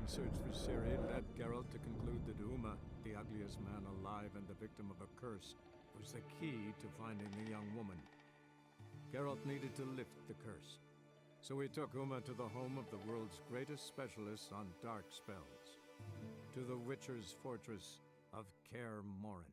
ongoing search for Ciri led Geralt to conclude that Uma, the ugliest man alive and the victim of a curse, was the key to finding the young woman. Geralt needed to lift the curse, so he took Uma to the home of the world's greatest specialist on dark spells, to the Witcher's fortress of Kaer Morhen.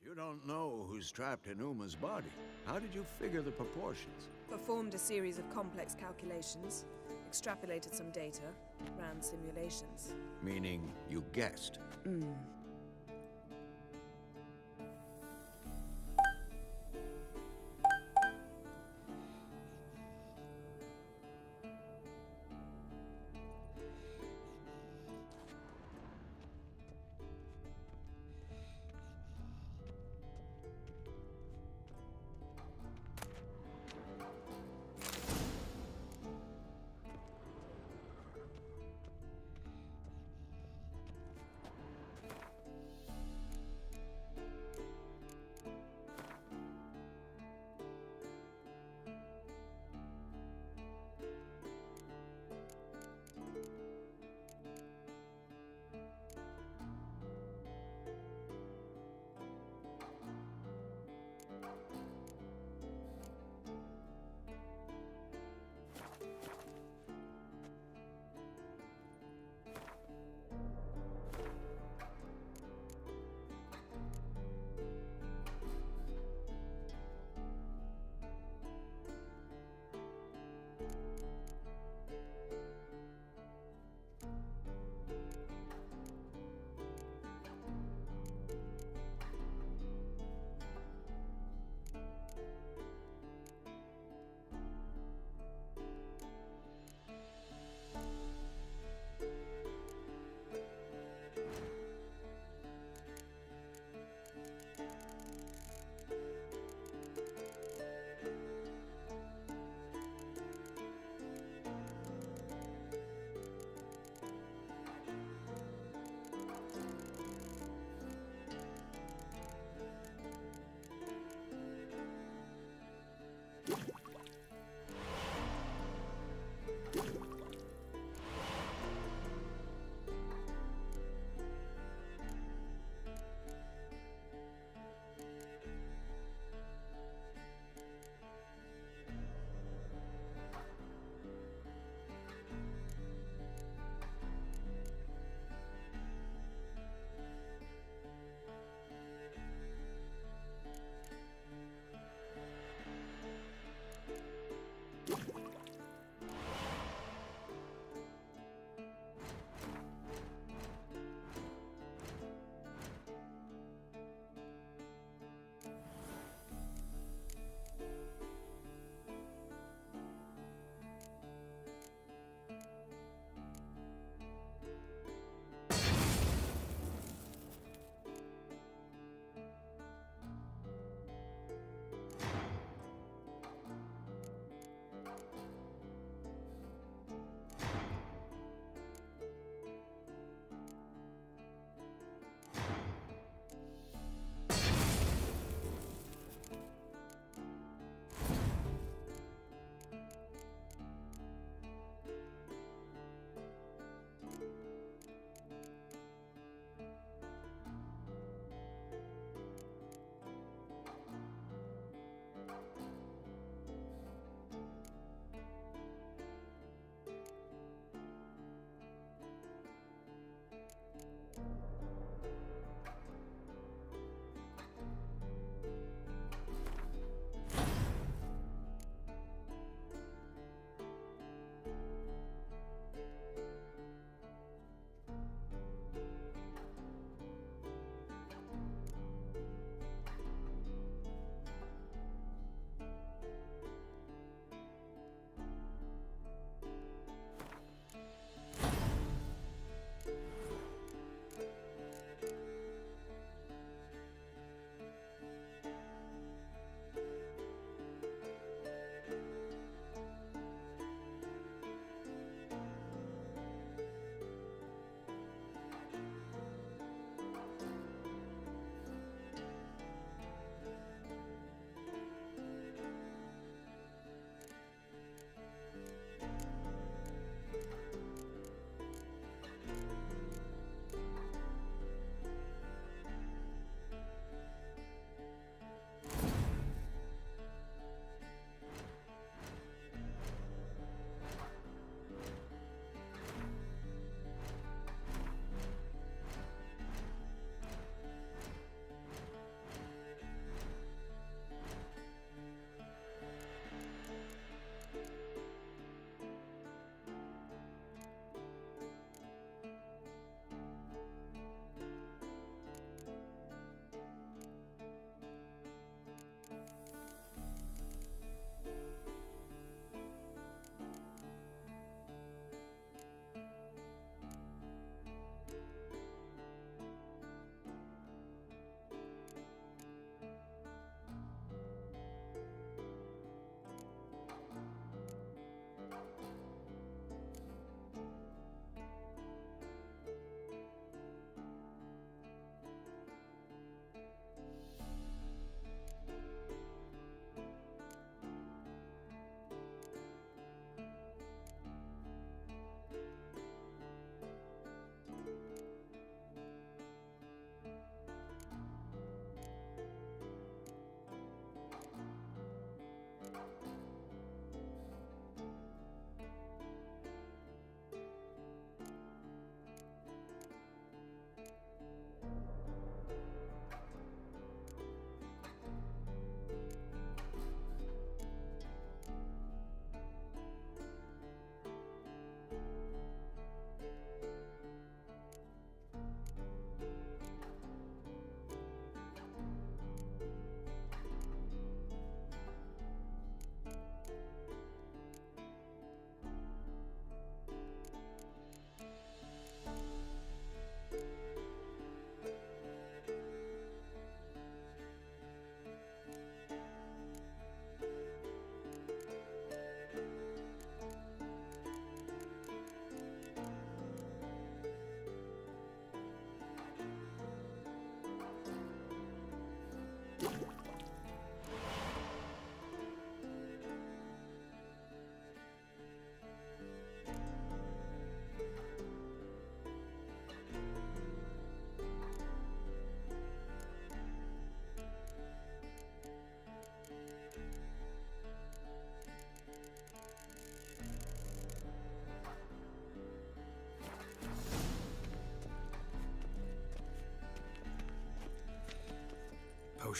You don't know who's trapped in Uma's body. How did you figure the proportions? Performed a series of complex calculations, extrapolated some data, ran simulations. Meaning you guessed.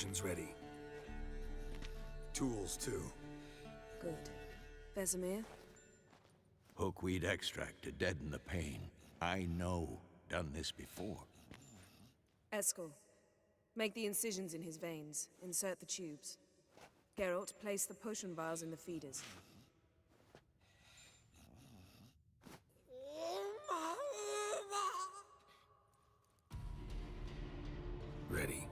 Potions ready. Tools, too. Good. Vesemir? Hookweed extract to deaden the pain. I know. Done this before. Eskel, make the incisions in his veins. Insert the tubes. Geralt, place the potion vials in the feeders. Ready.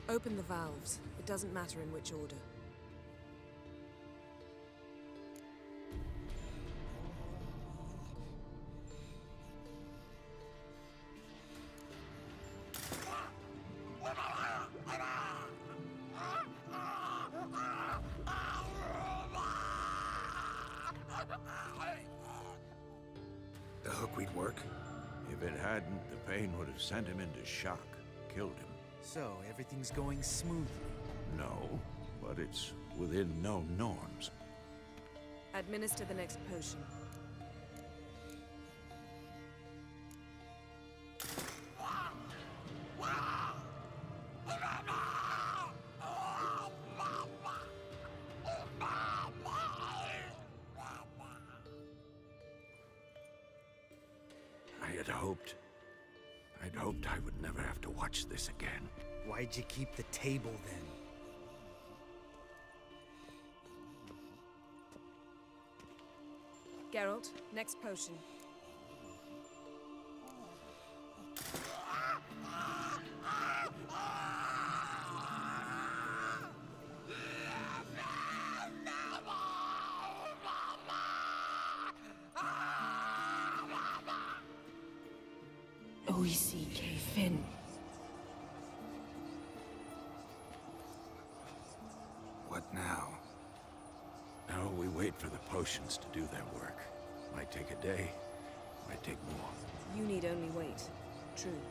Open the valves. It doesn't matter in which order. The hookweed work? If it hadn't, the pain would have sent him into shock, killed him. So, everything's going smoothly? No, but it's within known norms. Administer the next potion. I'd hoped I would never have to watch this again. Why'd you keep the table then? Geralt, next potion. O-E-C-K Finn. What now? Now we wait for the potions to do their work. Might take a day, might take more. You need only wait. True.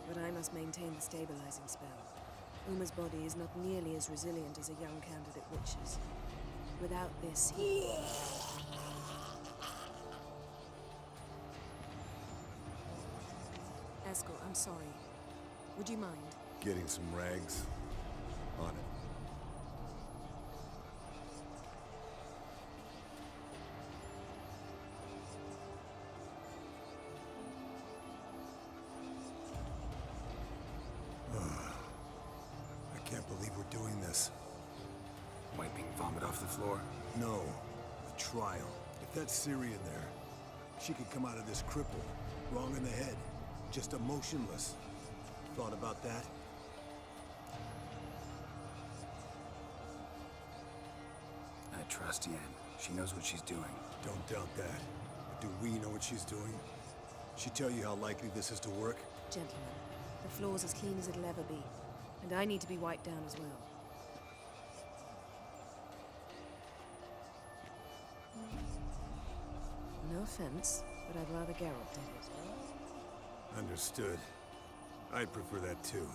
But I must maintain the stabilizing spell. Uma's body is not nearly as resilient as a young candidate witch's. Without this, he... Eskel, I'm sorry. Would you mind? Getting some rags. On it. I can't believe we're doing this. Wiping vomit off the floor? No. The trial. If that's Ciri in there, she could come out of this crippled, wrong in the head, just emotionless. Thought about that? I trust Yen. She knows what she's doing. Don't doubt that. But do we know what she's doing? She tell you how likely this is to work? Gentlemen, the floor's as clean as it'll ever be. And I need to be wiped down as well. No offense, but I'd rather Geralt did it. Understood. I'd prefer that too.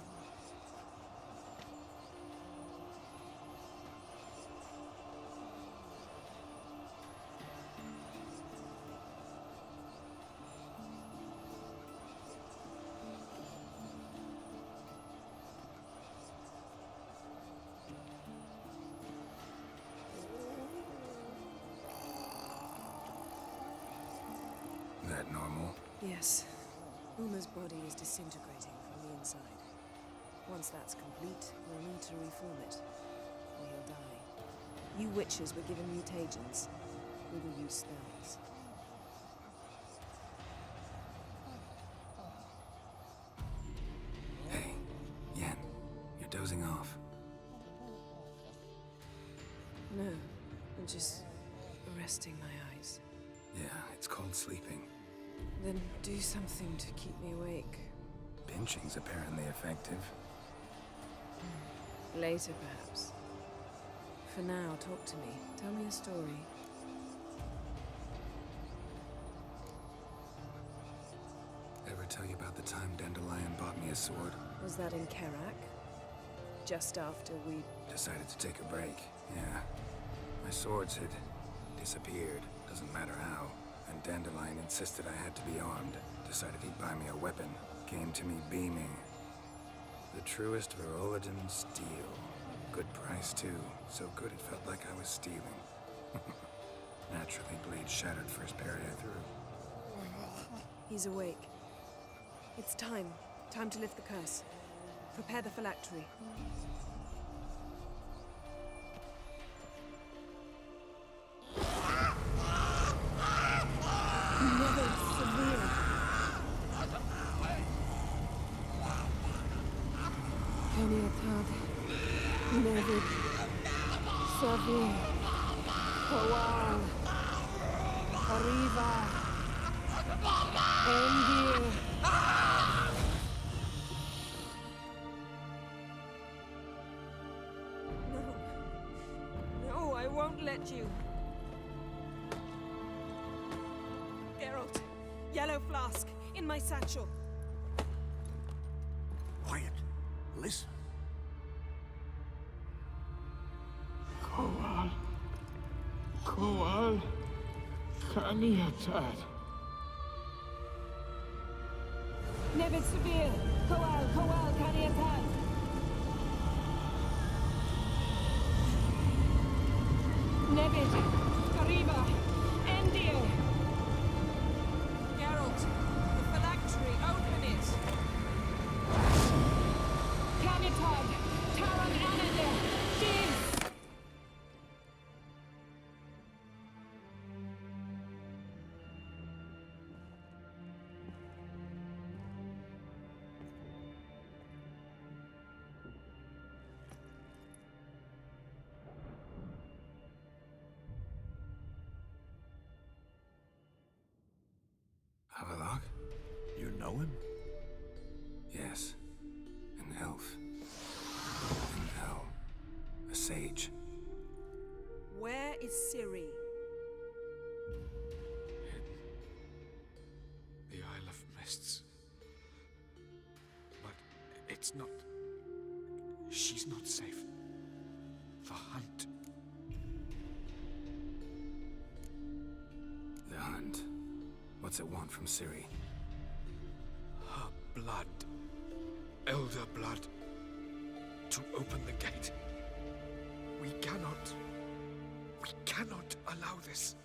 That normal? Yes. Uma's body is disintegrating from the inside. Once that's complete, we'll need to reform it, or he'll die. You witches were given mutagens. We will use spells. Hey, Yen, you're dozing off. No, I'm just resting my eyes. Yeah, it's called sleeping. Then do something to keep me awake. Pinching's apparently effective. Later, perhaps. For now, talk to me. Tell me a story. Ever tell you about the time Dandelion bought me a sword? Was that in Karak? Just after we... Decided to take a break, yeah. My swords had disappeared, doesn't matter how. And Dandelion insisted I had to be armed. Decided he'd buy me a weapon. came to me beaming. The truest Verolidan steel. Good price, too. So good it felt like I was stealing. Naturally, blade shattered first parry I threw. He's awake. It's time. Time to lift the curse. Prepare the phylactery. Never severe. Keniatad. Nevid. Savi. Kowal. Arriva. Endir. No, I won't let you. Geralt, yellow flask, in my satchel. Quiet. Listen. Kowal. Kowal. Kaniatad. Nevid Severe. Kowal, Kaniatad. Nevid. Arriba. Endir. Geralt, the phylactery, open it. Kaniatad. Taran Anadir. Diz. Havelock? You know him? Yes. An elf. An hell. A sage. Where is Ciri? The Isle of Mists. But it's not... She's not safe. The hunt. The hunt. What's it want from Ciri? Her blood. Elder blood. To open the gate. We cannot allow this.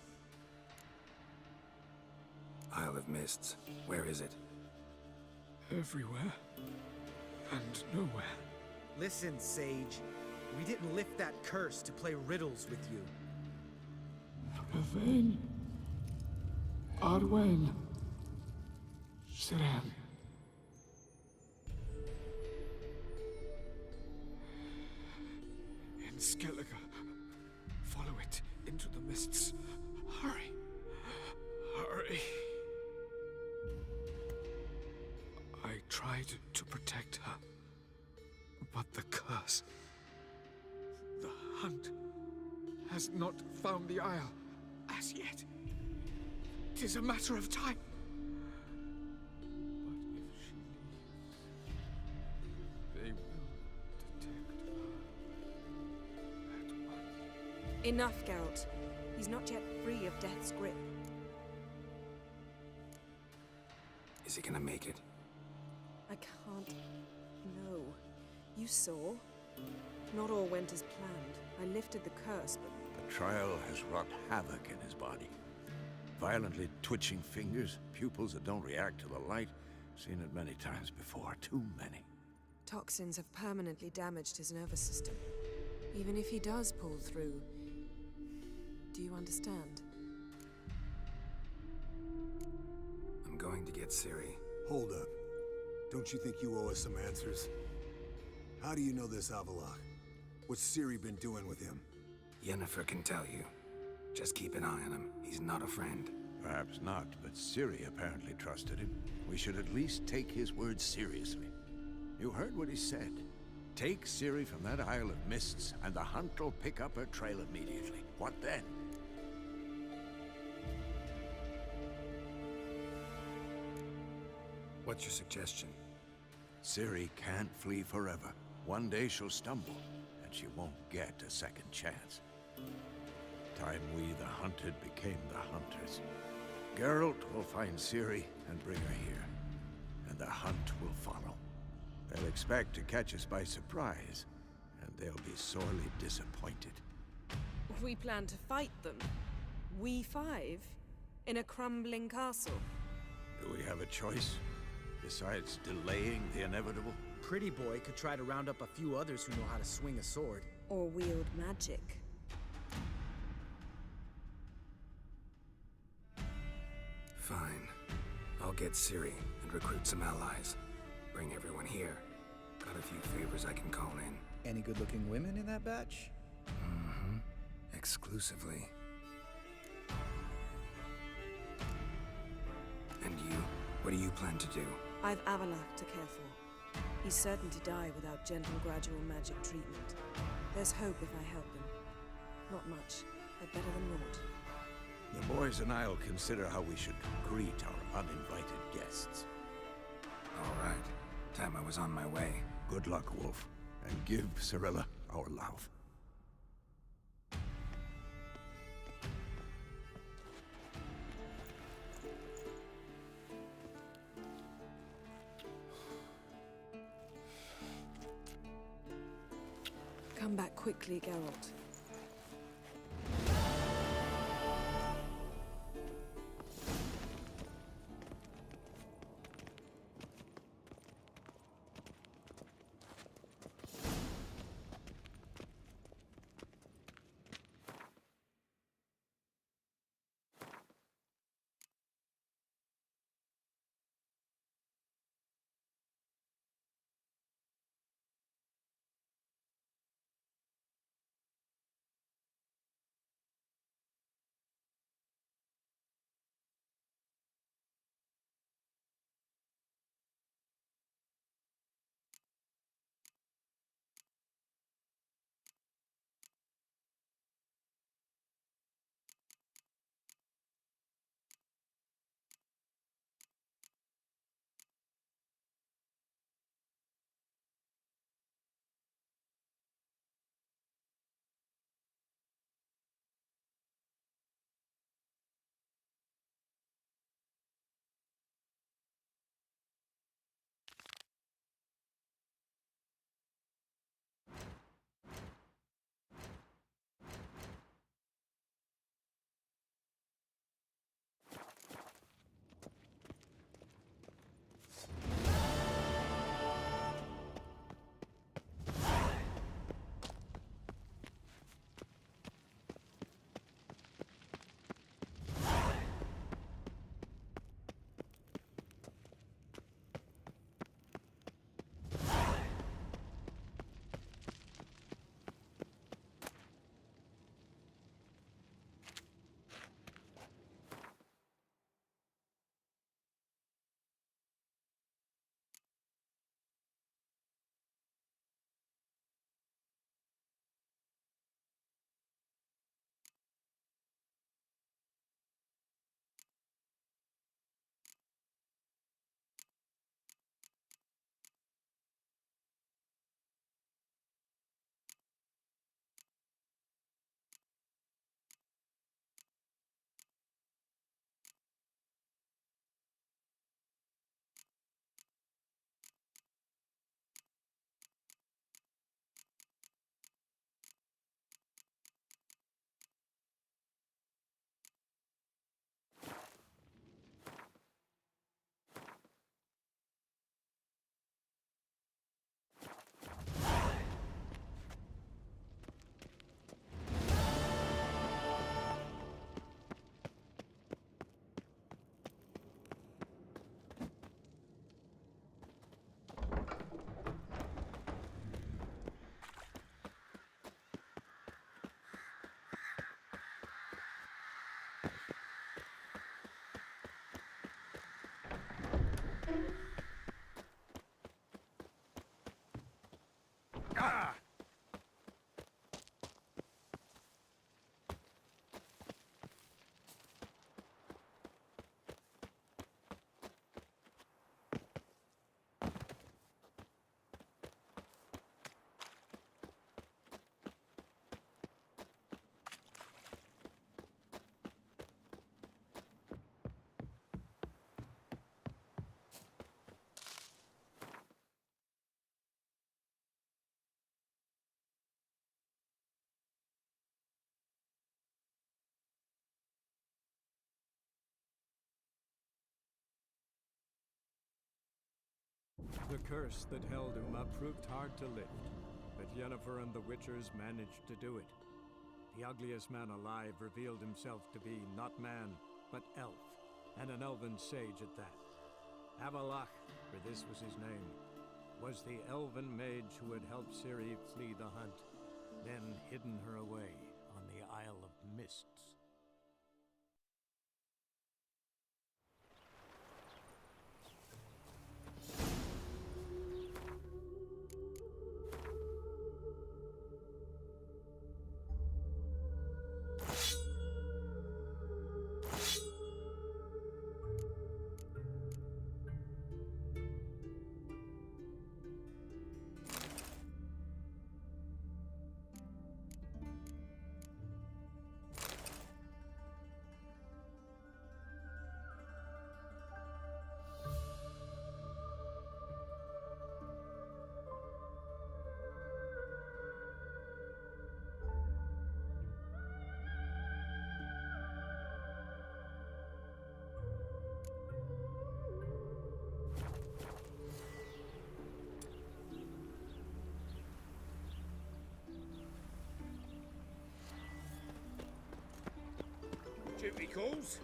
Isle of Mists. Where is it? Everywhere. And nowhere. Listen, Sage. We didn't lift that curse to play riddles with you. Yvain. Arwen. Siren. In Skellige. Follow it into the mists. Hurry. Hurry. I tried to protect her. But the curse. The hunt has not found the Isle as yet. 'Tis a matter of time. But if she leaves, they will detect her at once. Enough, Geralt. He's not yet free of death's grip. Is he gonna make it? I can't... No. You saw? Not all went as planned. I lifted the curse, but... The trial has wrought havoc in his body. Violently twitching fingers, pupils that don't react to the light. Seen it many times before, too many. Toxins have permanently damaged his nervous system. Even if he does pull through... Do you understand? I'm going to get Ciri. Hold up. Don't you think you owe us some answers? How do you know this Avallac'h? What's Ciri been doing with him? Yennefer can tell you. Just keep an eye on him. He's not a friend. Perhaps not, but Ciri apparently trusted him. We should at least take his words seriously. You heard what he said. Take Ciri from that Isle of Mists, and the hunt will pick up her trail immediately. What then? What's your suggestion? Ciri can't flee forever. One day she'll stumble, and she won't get a second chance. Time we, the hunted, became the hunters. Geralt will find Ciri and bring her here. and the hunt will follow. They'll expect to catch us by surprise, and they'll be sorely disappointed. We plan to fight them. We five? In a crumbling castle? Do we have a choice, besides delaying the inevitable? Pretty Boy could try to round up a few others who know how to swing a sword. Or wield magic? Fine. I'll get Ciri and recruit some allies. Bring everyone here. Got a few favors I can call in. Any good-looking women in that batch? Mm-hmm. Exclusively. And you? What do you plan to do? I've Avalak to care for. He's certain to die without gentle, gradual magic treatment. There's hope if I help him. Not much, but better than naught. The boys and I'll consider how we should greet our uninvited guests. All right. Time I was on my way. Good luck, Wolf, and give Cirilla our love. Come back quickly, Geralt. The curse that held Uma proved hard to lift, but Yennefer and the Witchers managed to do it. The ugliest man alive revealed himself to be not man, but elf, and an elven sage at that. Avallac'h, for this was his name, was the elven mage who had helped Ciri flee the hunt, then hidden her away on the Isle of Mists. Duty calls.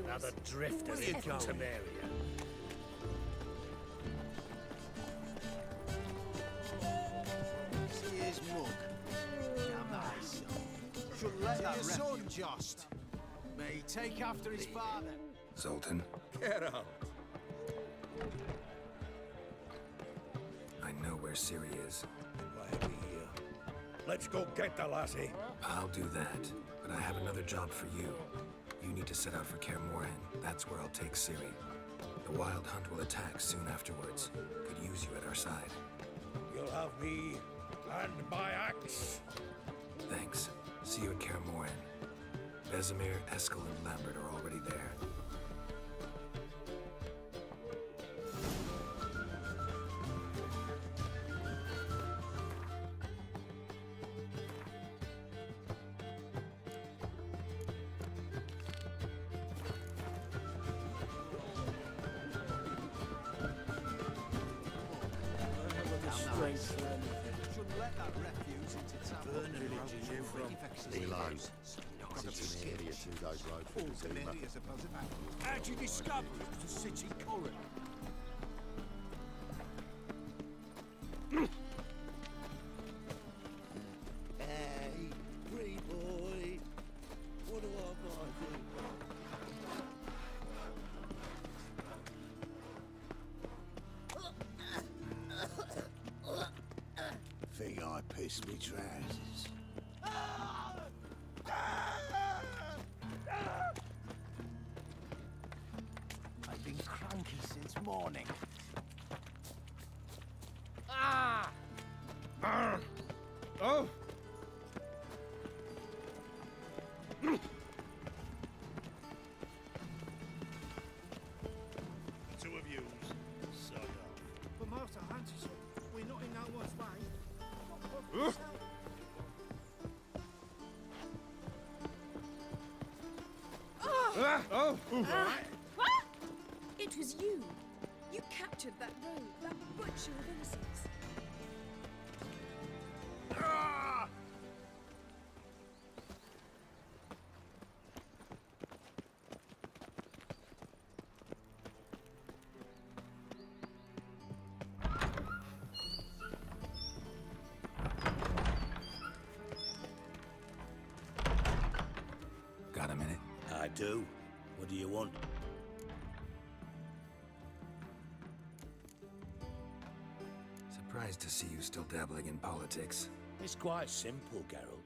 Another drifter in Temeria. See his mug. Nice. Shouldn't let that your son just. May he take after his father. Zoltan, Get out! I know where Ciri is. Why are we here? Let's go get the lassie. I'll do that, but I have another job for you. You need to set out for Kaer Morhen. That's where I'll take Ciri. The Wild Hunt will attack soon afterwards. Could use you at our side. You'll have me and my axe. Thanks. See you at Kaer Morhen. Vesemir, Eskel, and Lambert are already there. Shouldn't let that refuse into town. Village is you from? Elo's. It's an area 2 days road from Zuma. How'd you discover it was a city coroner? Hey, free boy. What do I gotta do? Think I pissed me trousers. I've been cranky since morning. Oh! Two of you, sod off. But Master Hunter said we're not in no one's way. It was you. You captured that rogue, that butcher of innocence. Got a minute? I do. What do you want? Surprised to see you still dabbling in politics. It's quite simple, Geralt.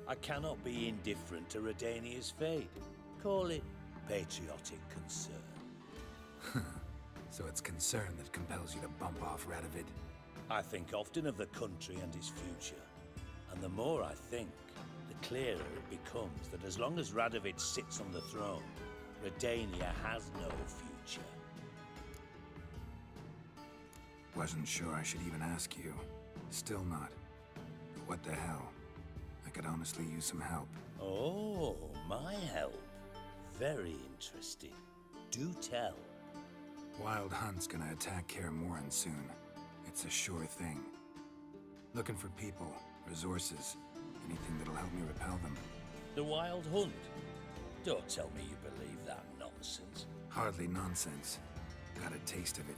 I cannot be indifferent to Redania's fate. Call it patriotic concern. So it's concern that compels you to bump off Radovid? I think often of the country and its future. And the more I think, the clearer it becomes that as long as Radovid sits on the throne, Redania has no future. Wasn't sure I should even ask you. Still not. But what the hell? I could honestly use some help. Oh, my help. Very interesting. Do tell. Wild Hunt's gonna attack Kaer Morhen soon. It's a sure thing. Looking for people, resources, anything that'll help me repel them. The Wild Hunt? Don't tell me you believe that nonsense. Hardly nonsense. Got a taste of it.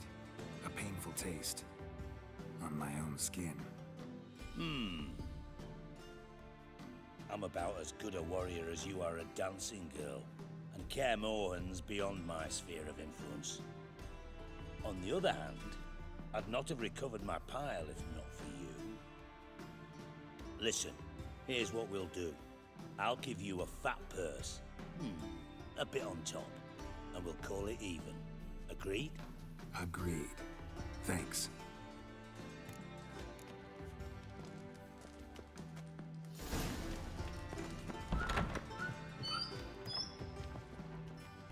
A painful taste. On my own skin. I'm about as good a warrior as you are a dancing girl, and Kaer Morhen's beyond my sphere of influence. On the other hand, I'd not have recovered my pile if not for you. Listen, here's what we'll do. I'll give you a fat purse. A bit on top, and we'll call it even. Agreed? Agreed. Thanks.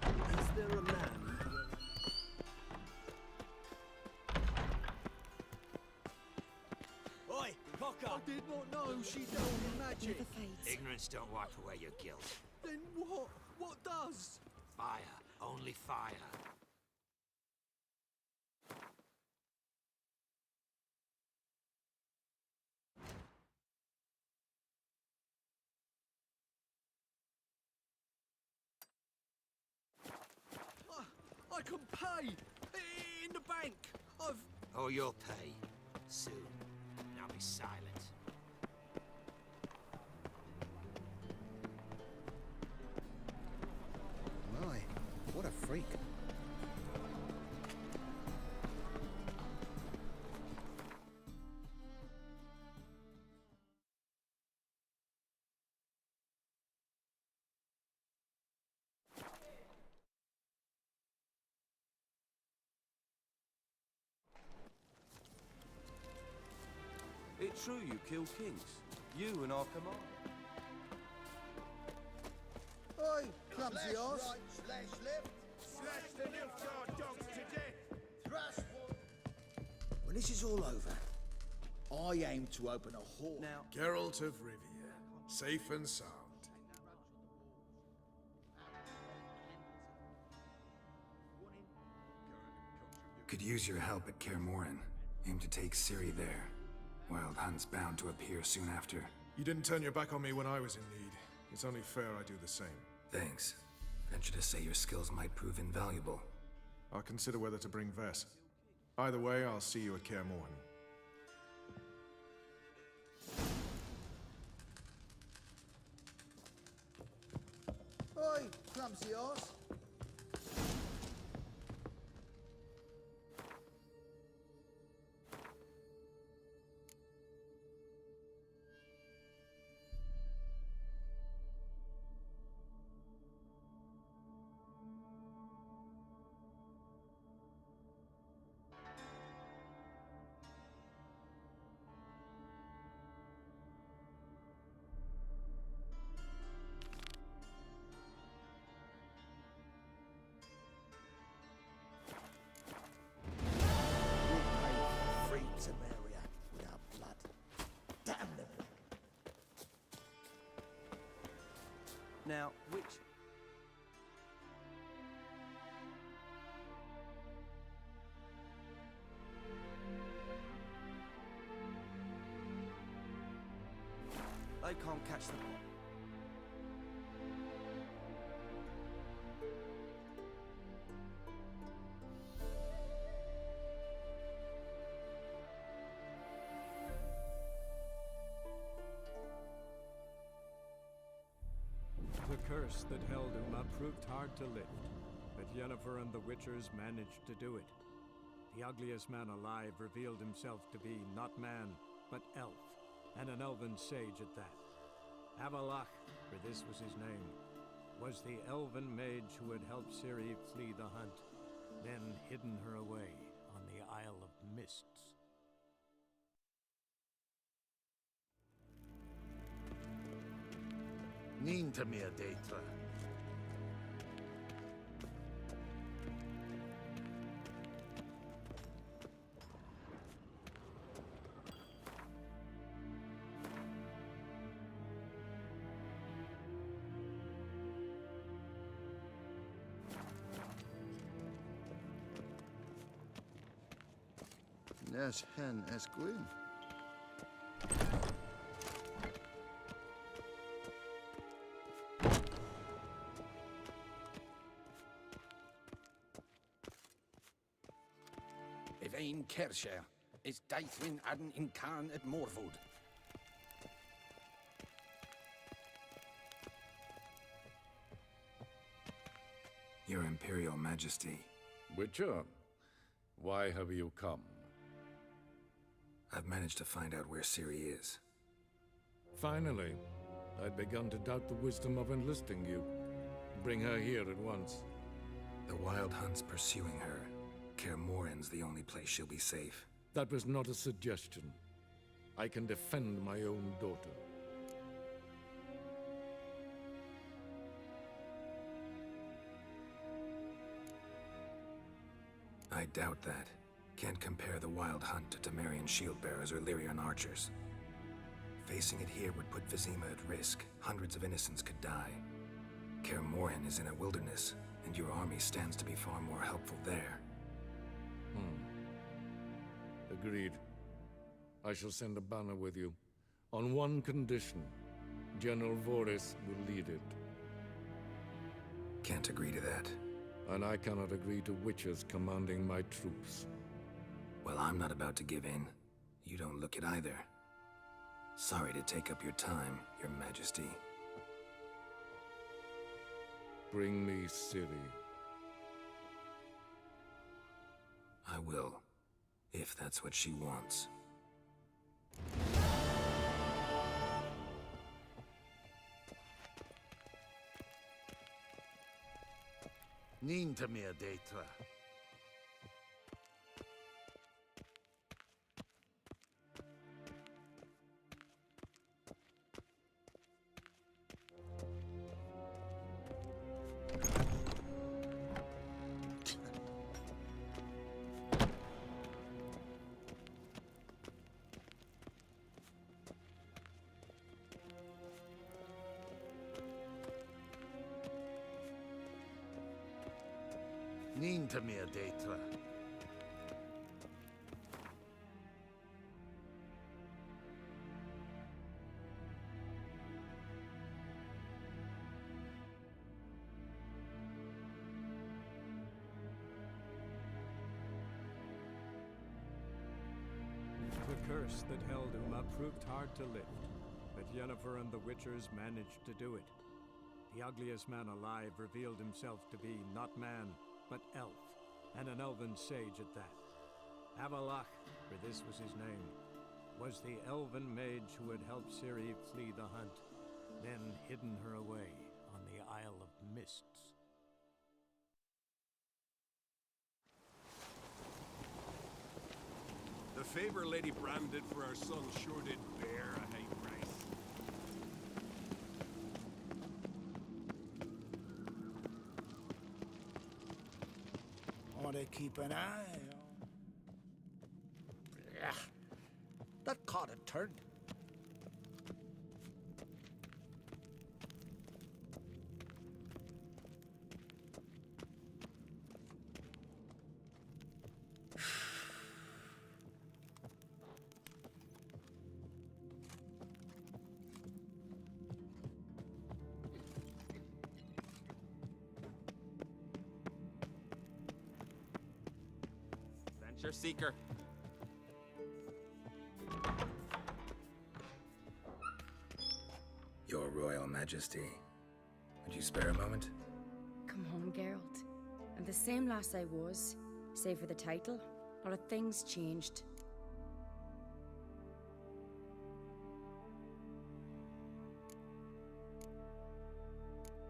Is there a man? Oi, cocker! I did not know she dealt in magic. Never fades. Ignorance don't wipe away your guilt. Then what? What does? Fire. Only fire. I can pay! In the bank! Oh, you'll pay. Soon. Now be silent. My, what a freak. It's true you killed kings. You and our command. Oi, clumsy horse. Right, slash left. Slash the Nilfgaard dogs to death! Thrust. When this is all over, I aim to open a hall. Now, Geralt of Rivia, safe and sound. Could use your help at Kaer Morhen. Aim to take Ciri there. Wild Hunt's bound to appear soon after. You didn't turn your back on me when I was in need. It's only fair I do the same. Thanks. Venture to say your skills might prove invaluable. I'll consider whether to bring Vess. Either way, I'll see you at Kaer Morhen. Oi, clumsy horse. Samaria without blood. Damn them! now, which... I can't catch the ball. The curse that held Uma proved hard to lift, but Yennefer and the Witchers managed to do it. The ugliest man alive revealed himself to be not man, but elf, and an elven sage at that. Avalach, for this was his name, was the elven mage who had helped Ciri flee the hunt, then hidden her away on the Isle of Mists. Niente mia data. As hen as Gwyn. Evain Kershire is Daithwin Adden in Khan at Morvood. Your Imperial Majesty. Witcher, why have you come? I've managed to find out where Ciri is. Finally. I'd begun to doubt the wisdom of enlisting you. Bring her here at once. The Wild Hunt's pursuing her. Kaer Morhen's the only place she'll be safe. That was not a suggestion. I can defend my own daughter. I doubt that. Can't compare the Wild Hunt to Temerian shield-bearers or Lyrian archers. Facing it here would put Vizima at risk. Hundreds of innocents could die. Kaer Morhen is in a wilderness, and your army stands to be far more helpful there. Agreed. I shall send a banner with you. On one condition. General Voris will lead it. Can't agree to that. And I cannot agree to witches commanding my troops. Well, I'm not about to give in. You don't look it either. Sorry to take up your time, Your Majesty. Bring me Ciri. I will, if that's what she wants. Nin to me a data. Nin to me a data. The curse that held Uma proved hard to lift, but Yennefer and the Witchers managed to do it. The ugliest man alive revealed himself to be not man, but elf, and an elven sage at that. Avallac'h, for this was his name, was the elven mage who had helped Ciri flee the hunt, then hidden her away on the Isle of Mists. The favor Lady Bran did for our son sure did bear a high price. Ought to keep an eye on. That caught a turn. Venture Seeker. Your Royal Majesty. Would you spare a moment? Come on, Geralt. I'm the same lass I was, save for the title. A lot of things changed.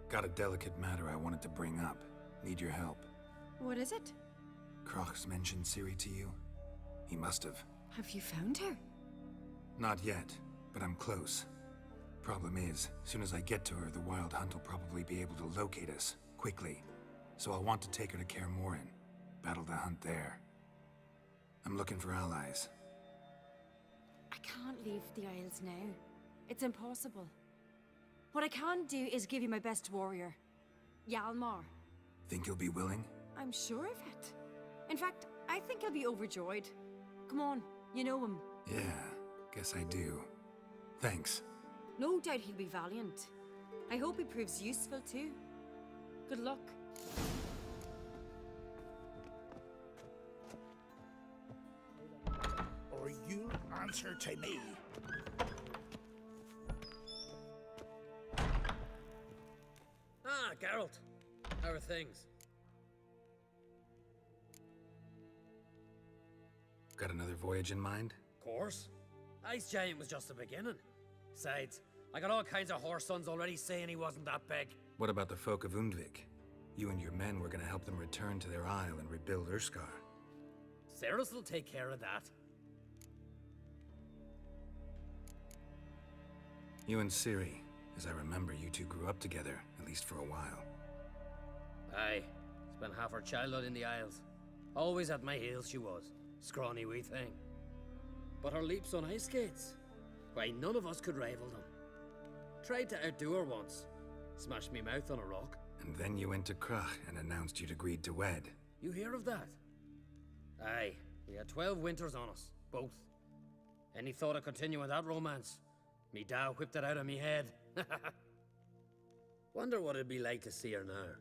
Got a delicate matter I wanted to bring up. Need your help. What is it? Crach's mentioned Ciri to you? He must have. Have you found her? Not yet, but I'm close. Problem is, soon as I get to her, the Wild Hunt will probably be able to locate us, quickly. So I'll want to take her to Kaer Morhen, battle the hunt there. I'm looking for allies. I can't leave the Isles now. It's impossible. What I can do is give you my best warrior, Hjalmar. Think you'll be willing? I'm sure of it. In fact, I think he'll be overjoyed. Come on, you know him. Yeah, guess I do. Thanks. No doubt he'll be valiant. I hope he proves useful too. Good luck. Or you'll answer to me. Ah, Geralt. How are things? Got another voyage in mind? Of course. Ice Giant was just the beginning. Besides, I got all kinds of horse sons already saying he wasn't that big. What about the folk of Undvik? You and your men were gonna help them return to their isle and rebuild Urskar. Cerys will take care of that. You and Ciri, as I remember, you two grew up together, at least for a while. Aye. Spent half her childhood in the Isles. Always at my heels she was. Scrawny wee thing. But her leaps on ice skates, why, none of us could rival them. Tried to outdo her once. Smashed me mouth on a rock. And then you went to Krach and announced you'd agreed to wed. You hear of that? Aye. We had 12 winters on us, both. Any thought of continuing that romance? Me Dow whipped it out of me head. Wonder what it'd be like to see her now.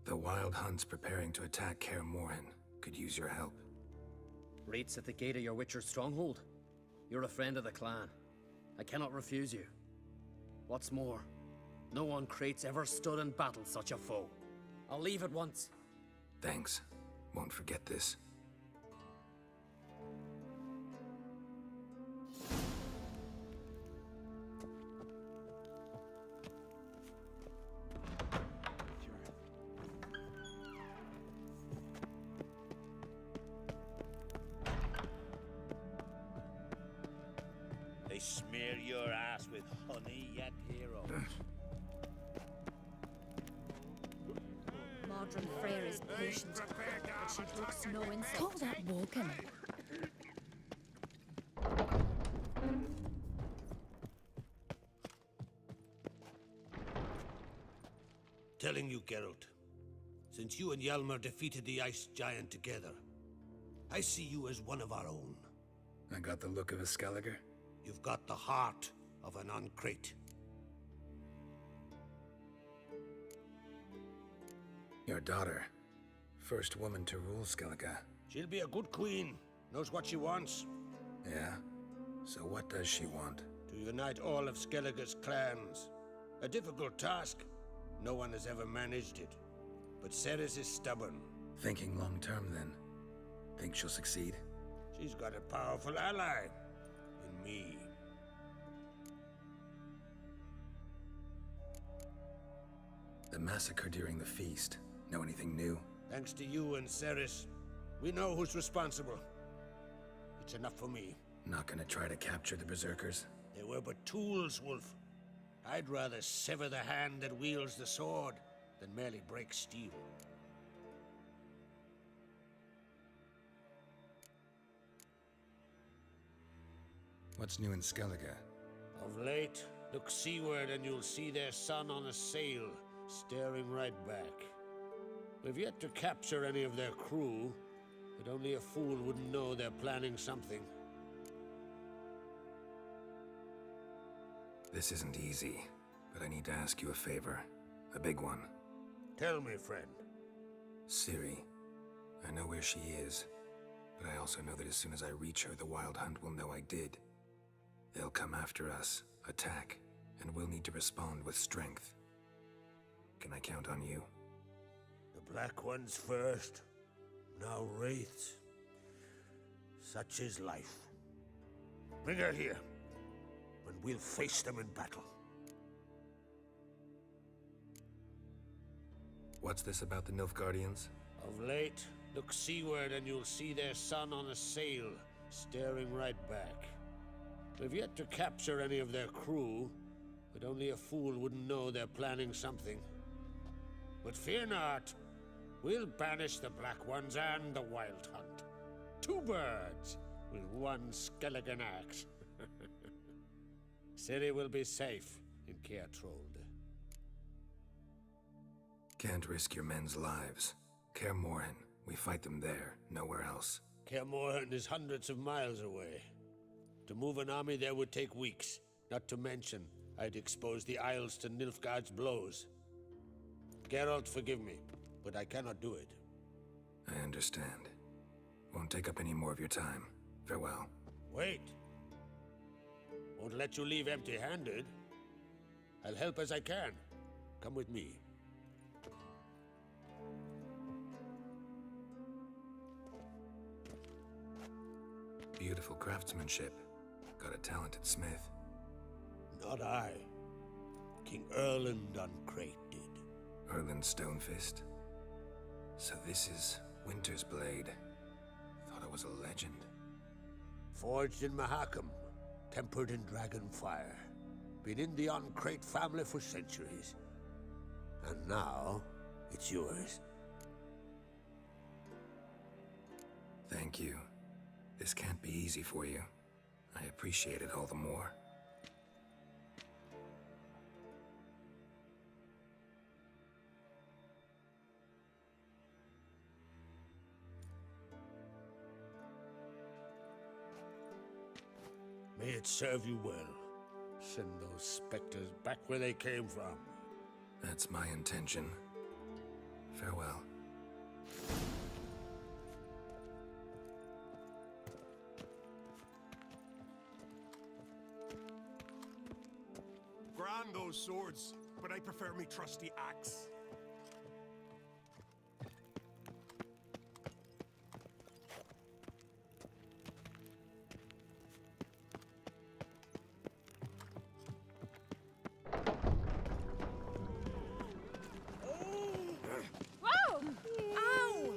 The Wild Hunt's preparing to attack Kaer Morhen. Could use your help. Raid's at the gate of your Witcher's stronghold. You're a friend of the clan. I cannot refuse you. What's more, no one Krait's ever stood and battled such a foe. I'll leave at once. Thanks. Won't forget this. They smear your ass with honey, yet hero. Modron Freyr is patient, but she brooks no insult. Call that walking. Telling you, Geralt, since you and Hjalmar defeated the Ice Giant together, I see you as one of our own. I got the look of a Skelliger. You've got the heart of an Uncrate. Your daughter. First woman to rule Skellige. She'll be a good queen. Knows what she wants. Yeah? So what does she want? To unite all of Skellige's clans. A difficult task. No one has ever managed it. But Cerys is stubborn. Thinking long term, then. Think she'll succeed? She's got a powerful ally. In me. The massacre during the feast. Know anything new? Thanks to you and Cerys, we know who's responsible. It's enough for me. Not gonna try to capture the Berserkers? They were but tools, Wolf. I'd rather sever the hand that wields the sword than merely break steel. What's new in Skellige? Of late, look seaward and you'll see their sun on a sail, staring right back. We've yet to capture any of their crew, but only a fool wouldn't know they're planning something. This isn't easy, but I need to ask you a favor. A big one. Tell me, friend. Ciri. I know where she is, but I also know that as soon as I reach her, the Wild Hunt will know I did. They'll come after us, attack, and we'll need to respond with strength. Can I count on you? The Black Ones first, now Wraiths. Such is life. Bring her here, and we'll face them in battle. What's this about the Nilfgaardians? Of late, look seaward and you'll see their sun on a sail, staring right back. We've yet to capture any of their crew, but only a fool wouldn't know they're planning something. But fear not, we'll banish the Black Ones and the Wild Hunt. 2 birds with 1 Skelligen axe. Ciri will be safe in Kaer Trolde. Can't risk your men's lives. Kaer Morhen, We fight them there, nowhere else. Kaer Morhen is hundreds of miles away. To move an army there would take weeks. Not to mention, I'd expose the Isles to Nilfgaard's blows. Geralt, forgive me, but I cannot do it. I understand. Won't take up any more of your time. Farewell. Wait. Won't let you leave empty-handed. I'll help as I can. Come with me. Beautiful craftsmanship. Got a talented smith. Not I. King Erland Uncrate did. Erland Stonefist. So this is Winter's Blade. Thought it was a legend. Forged in Mahakam. Tempered in dragon fire. Been in the Uncrate family for centuries. And now, it's yours. Thank you. This can't be easy for you. I appreciate it all the more. May it serve you well. Send those specters back where they came from. That's my intention. Farewell. Grand those swords, but I prefer me trusty axe. Whoa! Ow!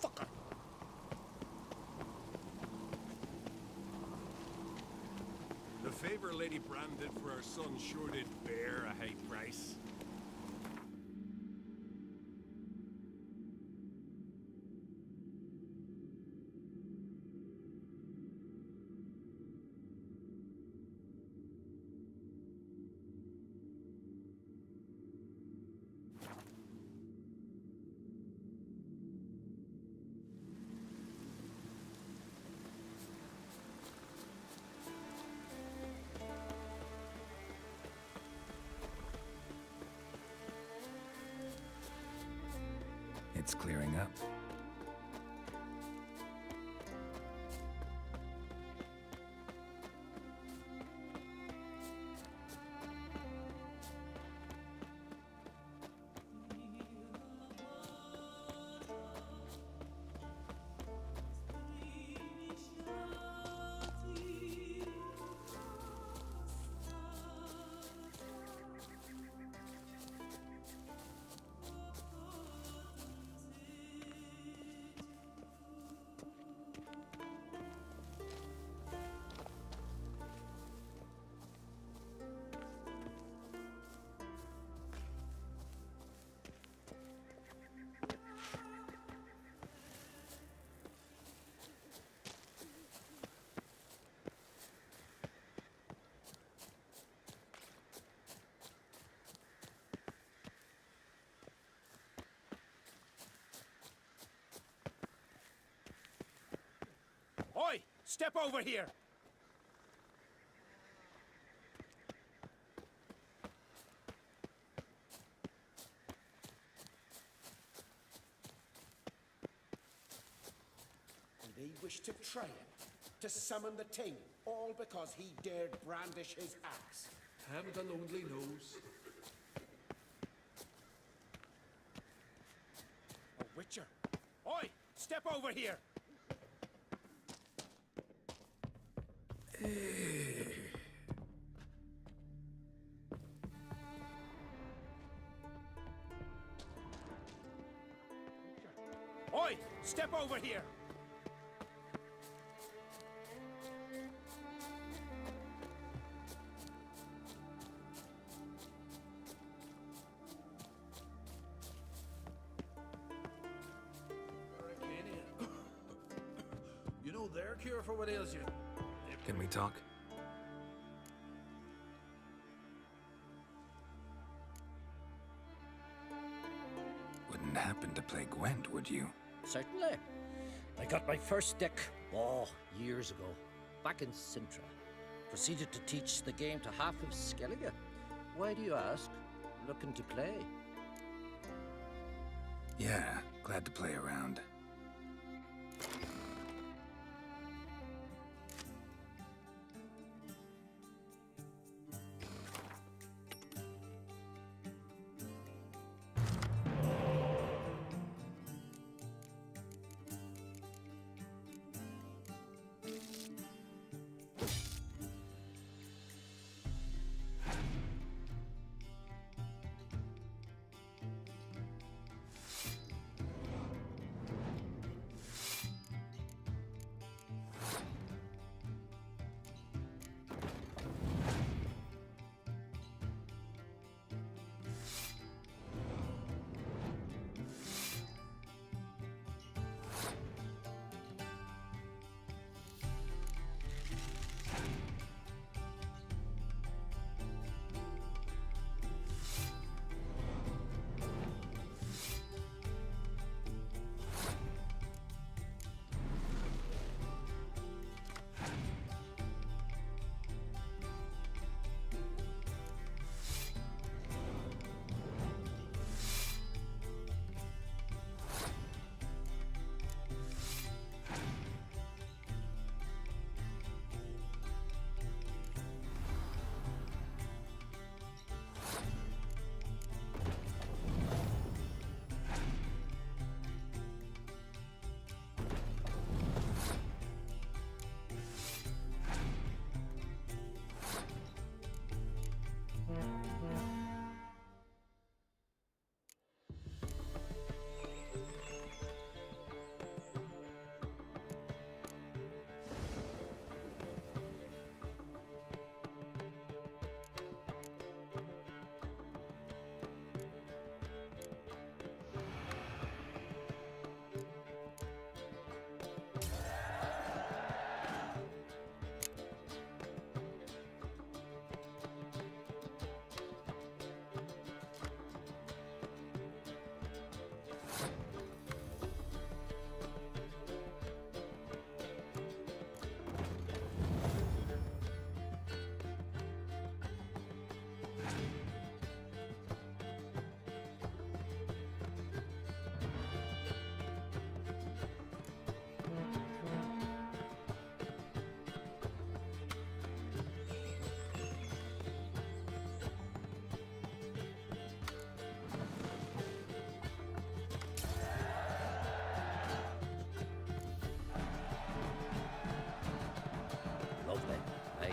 Fucker! The favor Lady Bran did for her son sure did bear a high price. It's clearing up. Oi! Step over here! And they wish to try him, to summon the Ting, all because he dared brandish his axe. Heaven only knows. A witcher! Oi! Step over here! Oi! Step over here! You know their cure Careful what ails you. Can we talk? Wouldn't happen to play Gwent, would you? Certainly. I got my first deck, years ago, back in Sintra. Proceeded to teach the game to half of Skellige. Why do you ask? Looking to play? Yeah, glad to play around.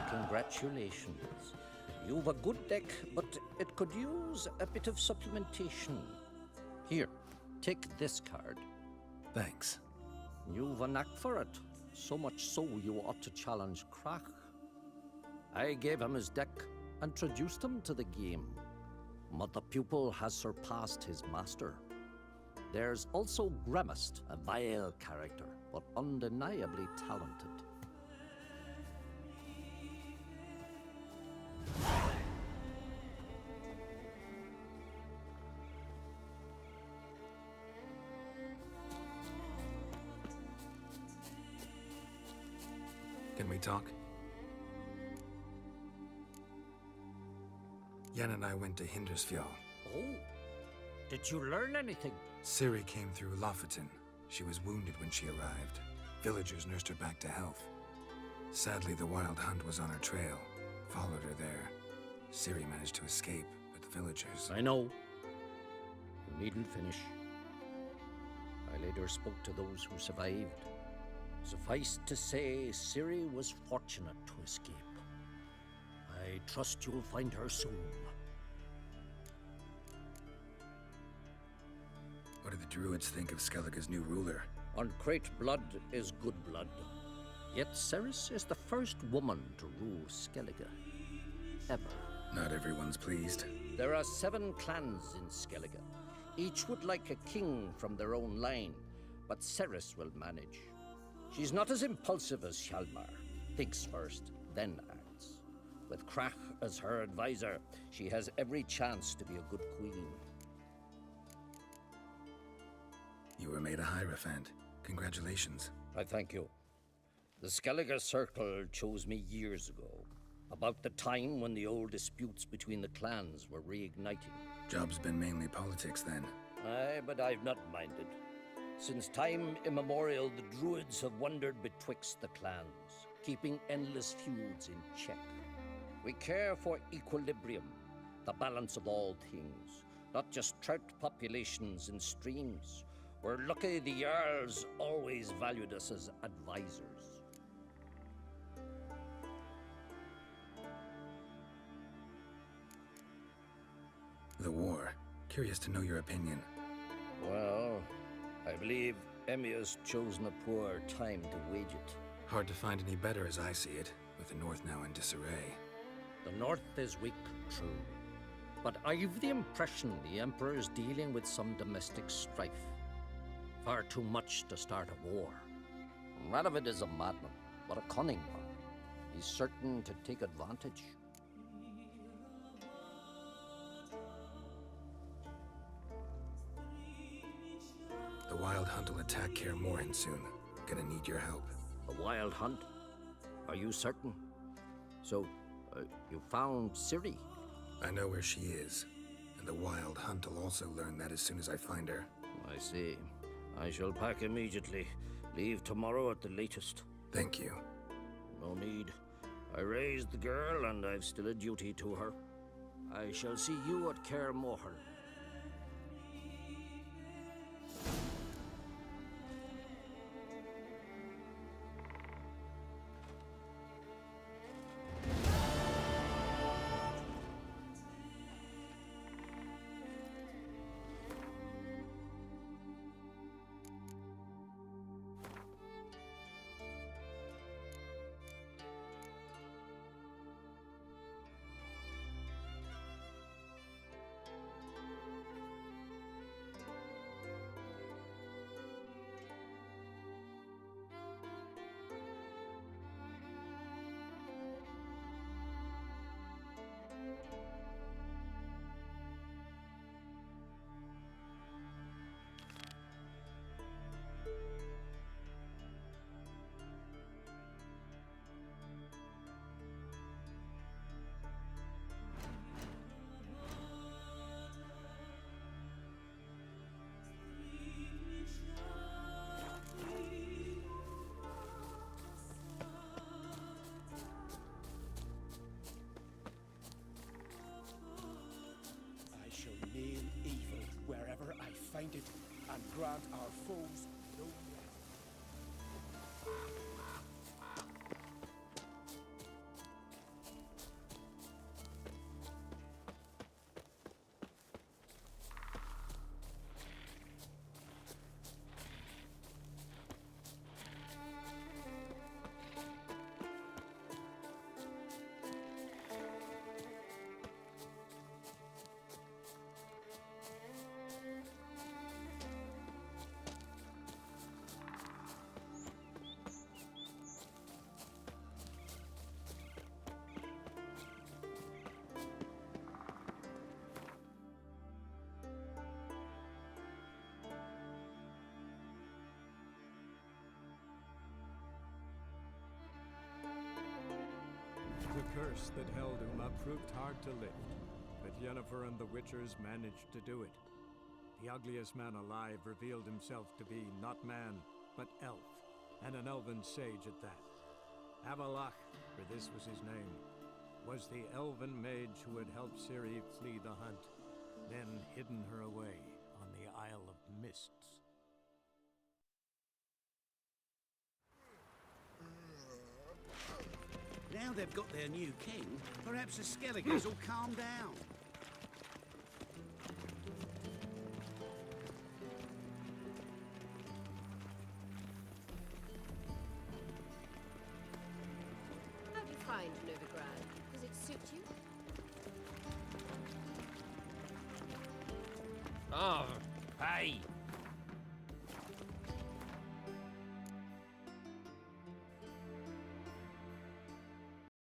Congratulations. You've a good deck, but it could use a bit of supplementation. Here, take this card. Thanks. You've a knack for it. So much so you ought to challenge Krach. I gave him his deck, introduced him to the game. But the pupil has surpassed his master. There's also Gremist, a vile character, but undeniably talented. Can we talk? Yen and I went to Hindersfjall. Oh, did you learn anything? Ciri came through Lofoten. She was wounded when she arrived. Villagers nursed her back to health. Sadly, the Wild Hunt was on her trail. Followed her there. Ciri managed to escape, but the villagers... I know. You needn't finish. I later spoke to those who survived. Suffice to say, Ciri was fortunate to escape. I trust you'll find her soon. What do the Druids think of Skellige's new ruler? Uncrate blood is good blood. Yet Cerys is the first woman to rule Skellige. Ever. Not everyone's pleased. There are 7 clans in Skellige. Each would like a king from their own line, but Cerys will manage. She's not as impulsive as Hjalmar. Thinks first, then acts. With Krach as her advisor, she has every chance to be a good queen. You were made a Hierophant. Congratulations. I thank you. The Skellige Circle chose me years ago, about the time when the old disputes between the clans were reigniting. Job's been mainly politics then. Aye, but I've not minded. Since time immemorial, the Druids have wandered betwixt the clans, keeping endless feuds in check. We care for equilibrium, the balance of all things, not just trout populations in streams. We're lucky the Jarls always valued us as advisors. The war. Curious to know your opinion. Well, I believe Emmia's chosen a poor time to wage it. Hard to find any better as I see it, with the North now in disarray. The North is weak, true. But I've the impression the Emperor is dealing with some domestic strife. Far too much to start a war. Radovid is a madman, but a cunning one. He's certain to take advantage. The Wild Hunt will attack Kaer Morhen soon. Gonna need your help. The Wild Hunt? Are you certain? So, you found Ciri? I know where she is. And the Wild Hunt will also learn that as soon as I find her. I see. I shall pack immediately. Leave tomorrow at the latest. Thank you. No need. I raised the girl, and I've still a duty to her. I shall see you at Kaer Morhen. Find it and grant our foes no rest. The curse that held Uma proved hard to lift, but Yennefer and the Witchers managed to do it. The ugliest man alive revealed himself to be not man, but elf, and an elven sage at that. Avallac'h, for this was his name, was the elven mage who had helped Ciri flee the hunt, then hidden her away on the Isle of Mists. Now they've got their new king, perhaps the Skelligers will calm down. How do you find Novigrad? Does it suit you? Oh, hey!